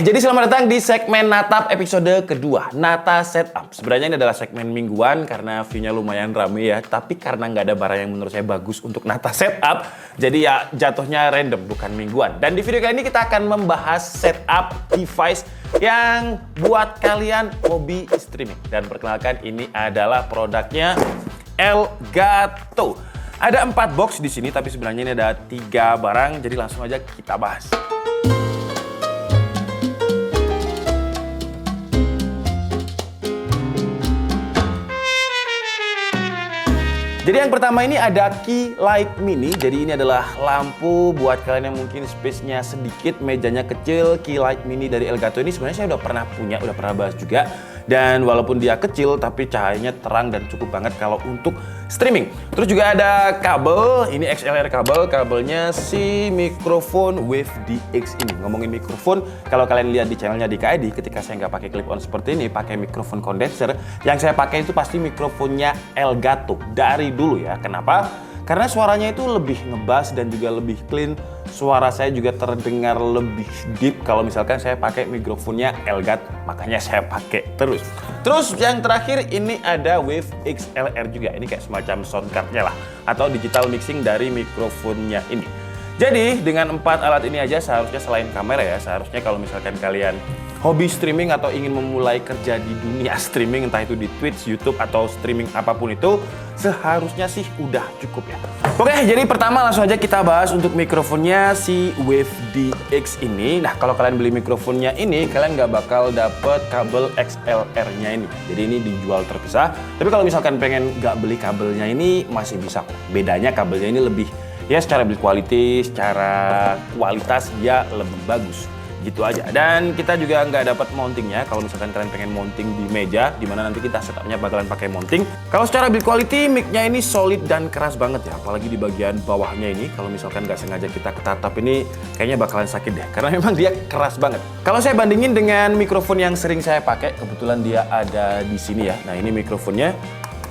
jadi selamat datang di segmen Natap episode kedua, Nata Setup. Sebenarnya ini adalah segmen mingguan karena view-nya lumayan rame ya. Tapi karena nggak ada barang yang menurut saya bagus untuk Nata Setup, jadi ya jatuhnya random, bukan mingguan. Dan di video kali ini kita akan membahas setup device yang buat kalian hobi streaming. Dan perkenalkan, ini adalah produknya Elgato. Ada 4 box di sini, tapi sebenarnya ini ada 3 barang. Jadi langsung aja kita bahas. Jadi yang pertama ini ada Key Light Mini. Jadi ini adalah lampu buat kalian yang mungkin space-nya sedikit, mejanya kecil. Key Light Mini dari Elgato ini sebenarnya saya udah pernah punya, udah pernah bahas juga. Dan walaupun dia kecil, tapi cahayanya terang dan cukup banget kalau untuk streaming. Terus juga ada kabel, ini XLR kabel, kabelnya si mikrofon Wave DX ini. Ngomongin mikrofon, kalau kalian lihat di channelnya DKID, ketika saya nggak pakai clip on seperti ini, pakai mikrofon kondenser, yang saya pakai itu pasti mikrofonnya Elgato dari dulu ya. Kenapa? Karena suaranya itu lebih ngebass dan juga lebih clean. Suara saya juga terdengar lebih deep kalau misalkan saya pakai mikrofonnya Elgato. Makanya saya pakai terus. Terus yang terakhir ini ada Wave XLR juga. Ini kayak semacam soundcardnya lah, atau digital mixing dari mikrofonnya ini. Jadi dengan 4 alat ini aja seharusnya, selain kamera ya, seharusnya kalau misalkan kalian hobi streaming atau ingin memulai kerja di dunia streaming, entah itu di Twitch, YouTube, atau streaming apapun itu, seharusnya sih udah cukup ya. Oke, jadi pertama langsung aja kita bahas untuk mikrofonnya si Wave DX ini. Nah, kalau kalian beli mikrofonnya ini, kalian nggak bakal dapet kabel XLR-nya ini. Jadi ini dijual terpisah. Tapi kalau misalkan pengen nggak beli kabelnya ini, masih bisa. Bedanya kabelnya ini lebih, ya secara build quality, secara kualitas dia lebih bagus. Gitu aja. Dan kita juga nggak dapat mountingnya. Kalau misalkan kalian pengen mounting di meja, dimana nanti kita setupnya bakalan pakai mounting. Kalau secara build quality, mic-nya ini solid dan keras banget ya. Apalagi di bagian bawahnya ini, kalau misalkan nggak sengaja kita ketatap ini, kayaknya bakalan sakit deh. Karena memang dia keras banget. Kalau saya bandingin dengan mikrofon yang sering saya pakai, kebetulan dia ada di sini ya. Nah, ini mikrofonnya.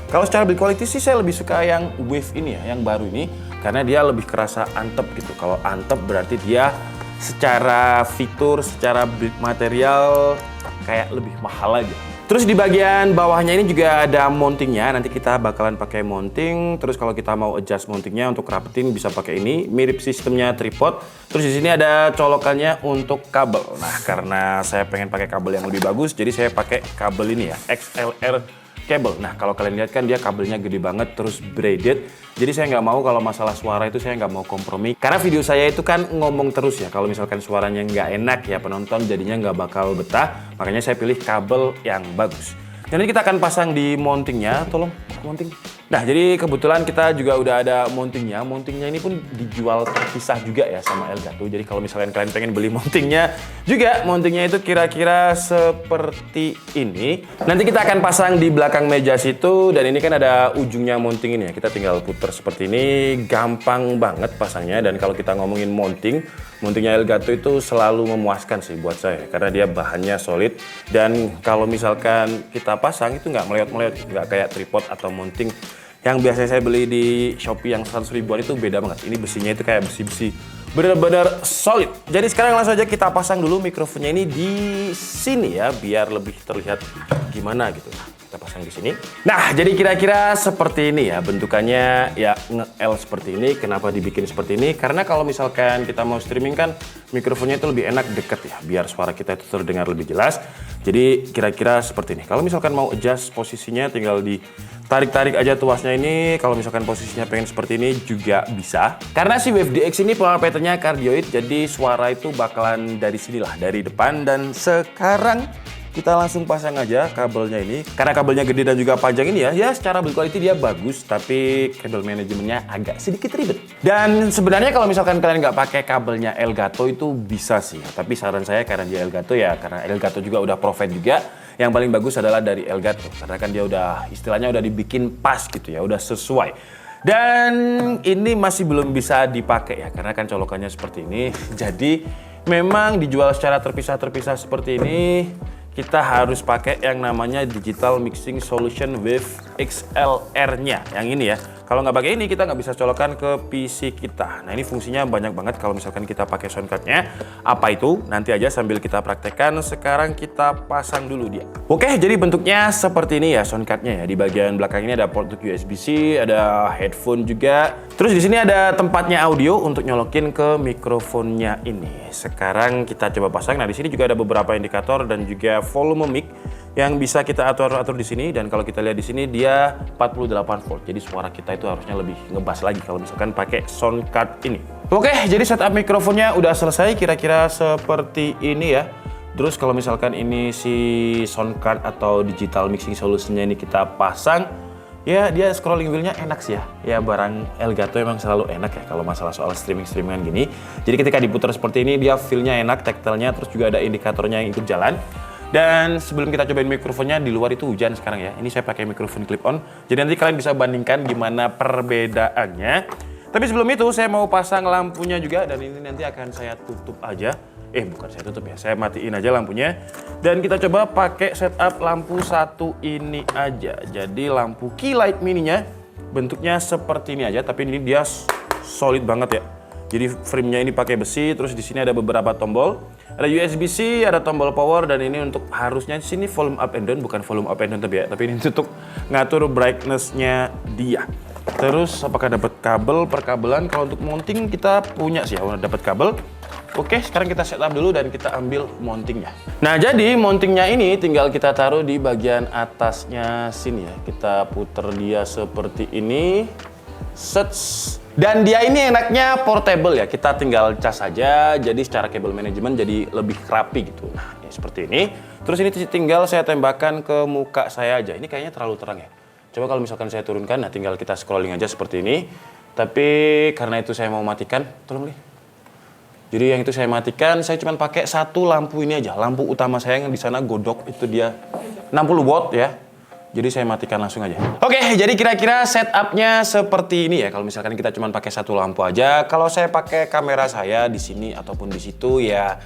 Kalau secara build quality sih saya lebih suka yang Wave ini ya, yang baru ini. Karena dia lebih kerasa antep gitu. Kalau antep berarti dia secara fitur, secara build material kayak lebih mahal aja. Terus di bagian bawahnya ini juga ada mountingnya. Nanti kita bakalan pakai mounting. Terus kalau kita mau adjust mountingnya untuk rapetin bisa pakai ini. Mirip sistemnya tripod. Terus di sini ada colokannya untuk kabel. Nah, karena saya pengen pakai kabel yang lebih bagus, jadi saya pakai kabel ini ya, XLR kabel. Nah, kalau kalian lihat kan dia kabelnya gede banget, terus braided. Jadi saya nggak mau kalau masalah suara itu saya nggak mau kompromi. Karena video saya itu kan ngomong terus ya. Kalau misalkan suaranya nggak enak ya penonton jadinya nggak bakal betah. Makanya saya pilih kabel yang bagus. Dan ini kita akan pasang di mountingnya. Tolong mounting. Nah, jadi kebetulan kita juga udah ada mountingnya. Mountingnya ini pun dijual terpisah juga ya sama Elgato. Jadi kalau misalkan kalian pengen beli mountingnya juga, mountingnya itu kira-kira seperti ini. Nanti kita akan pasang di belakang meja situ. Dan ini kan ada ujungnya mounting ini ya. Kita tinggal putar seperti ini. Gampang banget pasangnya. Dan kalau kita ngomongin mountingnya Elgato itu selalu memuaskan sih buat saya. Karena dia bahannya solid. Dan kalau misalkan kita pasang itu nggak meleot-meleot. Nggak kayak tripod atau mounting yang biasanya saya beli di Shopee yang 100 ribuan itu beda banget. Ini besinya itu kayak besi-besi benar-benar solid. Jadi sekarang langsung aja kita pasang dulu mikrofonnya ini di sini ya, biar lebih terlihat gimana gitu. Kita pasang di sini. Nah, jadi kira-kira seperti ini ya bentukannya ya, nge-L seperti ini. Kenapa dibikin seperti ini? Karena kalau misalkan kita mau streaming kan mikrofonnya itu lebih enak deket ya, biar suara kita itu terdengar lebih jelas. Jadi kira-kira seperti ini. Kalau misalkan mau adjust posisinya tinggal ditarik-tarik aja tuasnya ini. Kalau misalkan posisinya pengen seperti ini juga bisa. Karena si Wave DX ini power patternnya cardioid, jadi suara itu bakalan dari sinilah, dari depan. Dan sekarang kita langsung pasang aja kabelnya ini. Karena kabelnya gede dan juga panjang ini ya secara build quality dia bagus, tapi kabel manajemennya agak sedikit ribet. Dan sebenarnya kalau misalkan kalian nggak pakai kabelnya Elgato itu bisa sih. Tapi saran saya karena dia Elgato ya, karena Elgato juga udah provide juga. Yang paling bagus adalah dari Elgato. Karena kan dia udah, istilahnya udah dibikin pas gitu ya, udah sesuai. Dan ini masih belum bisa dipakai ya, karena kan colokannya seperti ini. Jadi memang dijual secara terpisah-terpisah seperti ini. kita harus pakai yang namanya Digital Mixing Solution with XLR-nya, yang ini ya. Kalau nggak pakai ini, kita nggak bisa colokan ke PC kita. Nah, ini fungsinya banyak banget kalau misalkan kita pakai soundcard-nya. Apa itu? Nanti aja sambil kita praktekkan. Sekarang kita pasang dulu dia. Oke, jadi bentuknya seperti ini ya soundcard-nya ya. Di bagian belakang ini ada port untuk USB-C, ada headphone juga. Terus di sini ada tempatnya audio untuk nyolokin ke mikrofonnya ini. Sekarang kita coba pasang. Nah, di sini juga ada beberapa indikator dan juga volume mic yang bisa kita atur-atur di sini. Dan kalau kita lihat di sini dia 48 volt. Jadi suara kita itu harusnya lebih ngebas lagi kalau misalkan pakai soundcard ini. Oke, jadi setup mikrofonnya udah selesai kira-kira seperti ini ya. Terus kalau misalkan ini si soundcard atau digital mixing solution-nya ini kita pasang, ya dia scrolling wheel-nya enak sih ya. Ya barang Elgato emang selalu enak ya kalau masalah soal streaming-streamingan gini. Jadi ketika diputar seperti ini dia feel-nya enak, tactile-nya, terus juga ada indikatornya yang ikut jalan. Dan sebelum kita cobain mikrofonnya, di luar itu hujan sekarang ya. Ini saya pakai mikrofon clip-on. Jadi nanti kalian bisa bandingkan gimana perbedaannya. Tapi sebelum itu saya mau pasang lampunya juga dan ini nanti akan saya tutup aja. Bukan saya tutup ya, saya matiin aja lampunya. Dan kita coba pakai setup lampu satu ini aja. Jadi lampu key light mininya bentuknya seperti ini aja, tapi ini dia solid banget ya. Jadi frame-nya ini pakai besi, terus di sini ada beberapa tombol. Ada USB-C, ada tombol power, dan ini untuk harusnya di sini volume up and down, bukan volume up and down tapi ini untuk ngatur brightness-nya dia. Terus apakah dapat kabel, perkabelan? Kalau untuk mounting kita punya sih ya, dapat kabel. Oke, sekarang kita setup dulu dan kita ambil mountingnya. Nah, jadi mountingnya ini tinggal kita taruh di bagian atasnya sini ya. Kita puter dia seperti ini. Sets. Dan dia ini enaknya portable ya, kita tinggal cas saja, jadi secara kabel manajemen jadi lebih rapi gitu. Nah, ini seperti ini. Terus ini tinggal saya tembakkan ke muka saya aja. Ini kayaknya terlalu terang ya. Coba kalau misalkan saya turunkan, nah tinggal kita scrolling aja seperti ini. Tapi karena itu saya mau matikan, tolong nih. Jadi yang itu saya matikan, saya cuma pakai satu lampu ini aja. Lampu utama saya yang di sana godok itu dia 60 watt ya. Jadi saya matikan langsung aja. Oke, jadi kira-kira setupnya seperti ini ya. Kalau misalkan kita cuma pakai satu lampu aja, kalau saya pakai kamera saya di sini ataupun di situ ya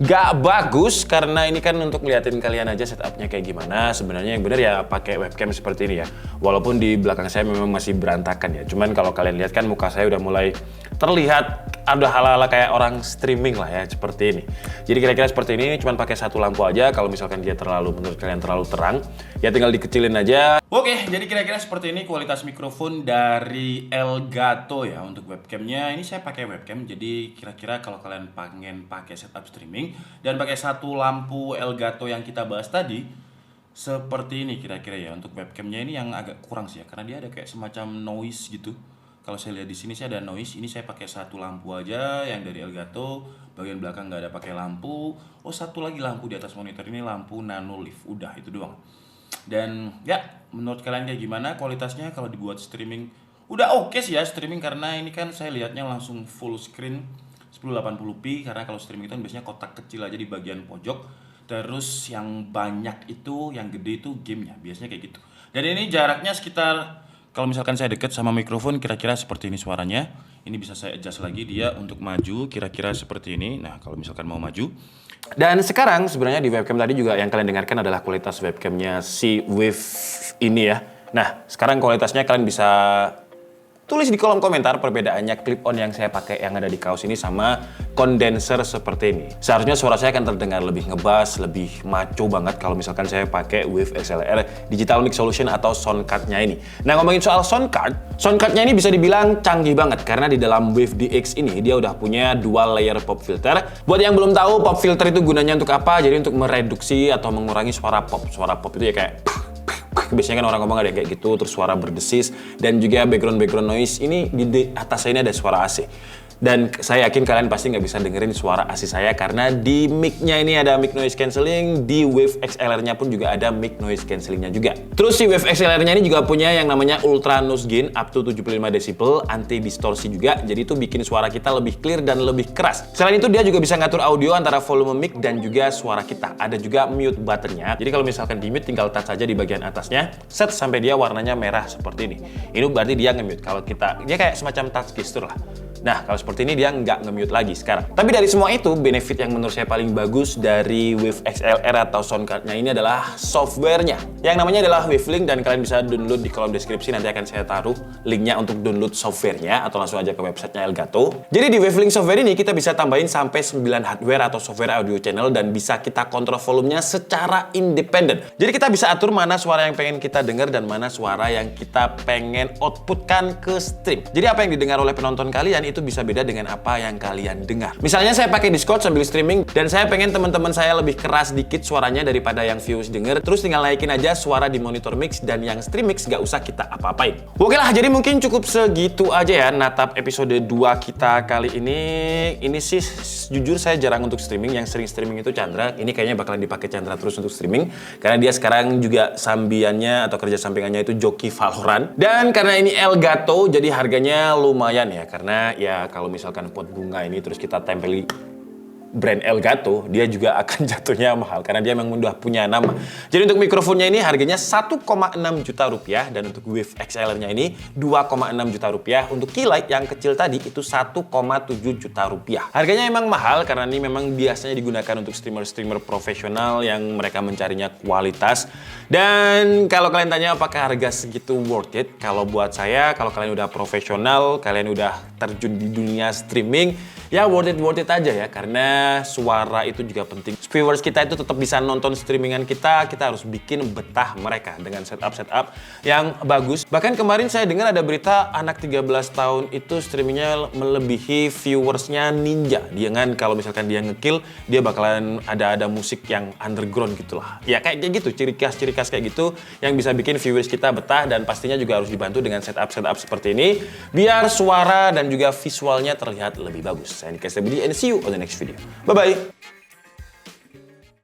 gak bagus karena ini kan untuk ngeliatin kalian aja setupnya kayak gimana. Sebenarnya yang benar ya pakai webcam seperti ini ya. Walaupun di belakang saya memang masih berantakan ya. Cuman kalau kalian lihat kan muka saya udah mulai terlihat ada hal-hal kayak orang streaming lah ya, seperti ini. Jadi kira-kira seperti ini, cuma pakai satu lampu aja. Kalau misalkan dia menurut kalian terlalu terang, ya tinggal dikecilin aja. Oke, jadi kira-kira seperti ini kualitas mikrofon dari Elgato ya untuk webcamnya. Ini saya pakai webcam, jadi kira-kira kalau kalian pengen pakai setup streaming dan pakai satu lampu Elgato yang kita bahas tadi, seperti ini kira-kira ya. Untuk webcamnya ini yang agak kurang sih ya, karena dia ada kayak semacam noise gitu. Kalau saya lihat di sini sih ada noise. Ini saya pakai satu lampu aja yang dari Elgato. Bagian belakang nggak ada pakai lampu. Oh, satu lagi lampu di atas monitor ini lampu nano leaf. Udah itu doang. Dan ya, menurut kalian kayak gimana kualitasnya kalau dibuat streaming? Udah oke sih ya streaming karena ini kan saya lihatnya langsung full screen 1080p karena kalau streaming itu kan biasanya kotak kecil aja di bagian pojok. Terus yang banyak itu, yang gede itu gamenya. Biasanya kayak gitu. Dan ini jaraknya sekitar, kalau misalkan saya deket sama mikrofon kira-kira seperti ini suaranya. Ini bisa saya adjust lagi dia untuk maju kira-kira seperti ini. Nah, kalau misalkan mau maju. Dan sekarang sebenarnya di webcam tadi juga yang kalian dengarkan adalah kualitas webcamnya si Wave ini ya. Nah, sekarang kualitasnya kalian bisa tulis di kolom komentar perbedaannya clip on yang saya pakai yang ada di kaos ini sama kondenser seperti ini. Seharusnya suara saya akan terdengar lebih ngebas, lebih maco banget kalau misalkan saya pakai Wave XLR Digital Mix Solution atau soundcard-nya ini. Nah, ngomongin soal soundcard-nya ini bisa dibilang canggih banget karena di dalam Wave DX ini dia udah punya dual layer pop filter. Buat yang belum tahu pop filter itu gunanya untuk apa? Jadi untuk mereduksi atau mengurangi suara pop. Suara pop itu ya kayak biasanya kan orang ngomong ada kayak gitu, terus suara berdesis dan juga background noise. Ini di atas saya ini ada suara AC. Dan saya yakin kalian pasti nggak bisa dengerin suara AC saya karena di mic-nya ini ada mic noise cancelling, di Wave XLR-nya pun juga ada mic noise cancelling-nya juga. Terus si Wave XLR-nya ini juga punya yang namanya Ultra Noise Gain up to 75 decibel, anti distorsi juga, jadi itu bikin suara kita lebih clear dan lebih keras. Selain itu dia juga bisa ngatur audio antara volume mic dan juga suara kita. Ada juga mute button-nya, jadi kalau misalkan di mute tinggal touch saja di bagian atasnya, set sampai dia warnanya merah seperti ini. Ini berarti dia nge-mute. Kalau kita, dia kayak semacam touch gesture lah. Nah, kalau seperti ini dia nggak nge-mute lagi sekarang. Tapi dari semua itu, benefit yang menurut saya paling bagus dari Wave XLR atau sound card-nya ini adalah software-nya. Yang namanya adalah Wavelink dan kalian bisa download di kolom deskripsi. Nanti akan saya taruh linknya untuk download software-nya atau langsung aja ke websitenya Elgato. Jadi di Wavelink software ini kita bisa tambahin sampai 9 hardware atau software audio channel dan bisa kita kontrol volumenya secara independen. Jadi kita bisa atur mana suara yang pengen kita dengar dan mana suara yang kita pengen outputkan ke stream. Jadi apa yang didengar oleh penonton kalian itu bisa beda dengan apa yang kalian dengar. Misalnya saya pakai Discord sambil streaming dan saya pengen teman-teman saya lebih keras dikit suaranya daripada yang viewers denger, terus tinggal naikin aja suara di monitor mix dan yang stream mix gak usah kita apa-apain. Oke lah, jadi mungkin cukup segitu aja ya natap episode 2 kita kali ini. Ini sih jujur saya jarang untuk streaming, yang sering streaming itu Chandra. Ini kayaknya bakalan dipakai Chandra terus untuk streaming karena dia sekarang juga sambiannya atau kerja sampingannya itu joki Valorant. Dan karena ini Elgato jadi harganya lumayan ya, karena ya kalau misalkan pot bunga ini terus kita tempeli brand Elgato, dia juga akan jatuhnya mahal karena dia memang udah punya nama. Jadi untuk mikrofonnya ini harganya 1,6 juta rupiah dan untuk Wave XLR-nya ini 2,6 juta rupiah. Untuk Keylight yang kecil tadi itu 1,7 juta rupiah. Harganya emang mahal karena ini memang biasanya digunakan untuk streamer-streamer profesional yang mereka mencarinya kualitas. Dan kalau kalian tanya apakah harga segitu worth it? Kalau buat saya, kalau kalian udah profesional, kalian udah terjun di dunia streaming, ya worth it aja ya, karena suara itu juga penting. Viewers kita itu tetap bisa nonton streamingan kita harus bikin betah mereka dengan setup yang bagus. Bahkan kemarin saya dengar ada berita anak 13 tahun itu streamingnya melebihi viewersnya Ninja. Dia kan kalau misalkan dia ngekill, dia bakalan ada musik yang underground gitu lah. Ya kayak gitu, ciri khas kayak gitu yang bisa bikin viewers kita betah dan pastinya juga harus dibantu dengan setup seperti ini biar suara dan juga visualnya terlihat lebih bagus. Saya Nikes Budi and see you on the next video. Bye-bye!